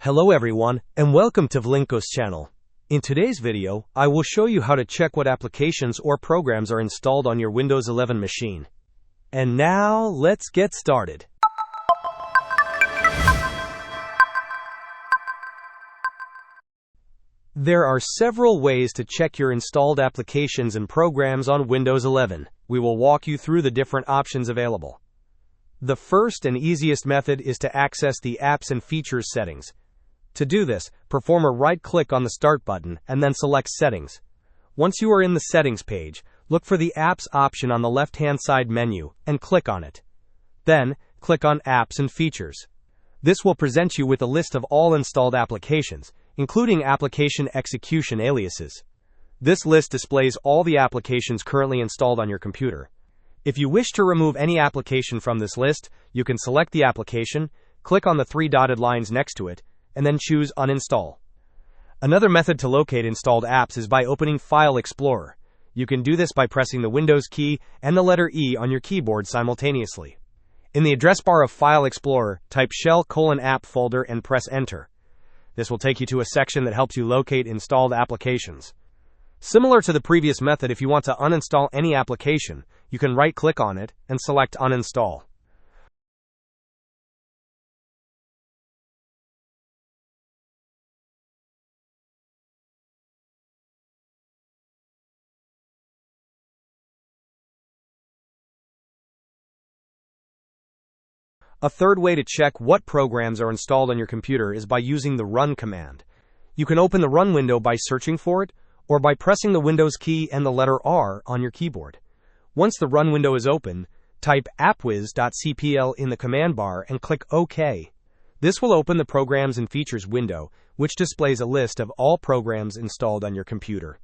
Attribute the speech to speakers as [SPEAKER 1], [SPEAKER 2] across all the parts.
[SPEAKER 1] Hello everyone, and welcome to Vlinko's channel. In today's video, I will show you how to check what applications or programs are installed on your Windows 11 machine. And now, let's get started. There are several ways to check your installed applications and programs on Windows 11. We will walk you through the different options available. The first and easiest method is to access the Apps and Features settings. To do this, perform a right-click on the Start button and then select Settings. Once you are in the Settings page, look for the Apps option on the left-hand side menu and click on it. Then, click on Apps and Features. This will present you with a list of all installed applications, including application execution aliases. This list displays all the applications currently installed on your computer. If you wish to remove any application from this list, you can select the application, click on the three dotted lines next to it, and then choose Uninstall. Another method to locate installed apps is by opening File Explorer. You can do this by pressing the Windows key and the letter E on your keyboard simultaneously. In the address bar of File Explorer, type shell:/Appfolder and press Enter. This will take you to a section that helps you locate installed applications. Similar to the previous method, if you want to uninstall any application, you can right-click on it and select Uninstall. A third way to check what programs are installed on your computer is by using the Run command. You can open the Run window by searching for it, or by pressing the Windows key and the letter R on your keyboard. Once the Run window is open, type Appwiz.cpl in the command bar and click OK. This will open the Programs and Features window, which displays a list of all programs installed on your computer.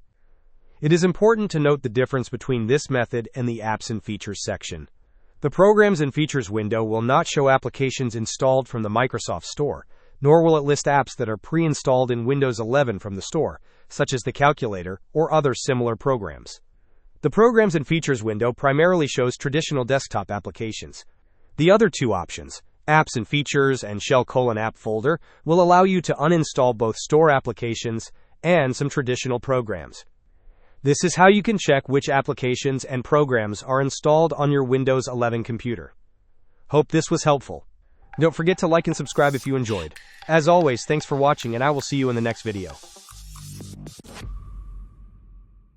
[SPEAKER 1] It is important to note the difference between this method and the Apps and Features section. The Programs and Features window will not show applications installed from the Microsoft Store, nor will it list apps that are pre-installed in Windows 11 from the store, such as the calculator or other similar programs. The Programs and Features window primarily shows traditional desktop applications. The other two options, Apps and Features and shell:/Appfolder, will allow you to uninstall both store applications and some traditional programs. This is how you can check which applications and programs are installed on your Windows 11 computer. Hope this was helpful. Don't forget to like and subscribe if you enjoyed. As always, thanks for watching, and I will see you in the next video.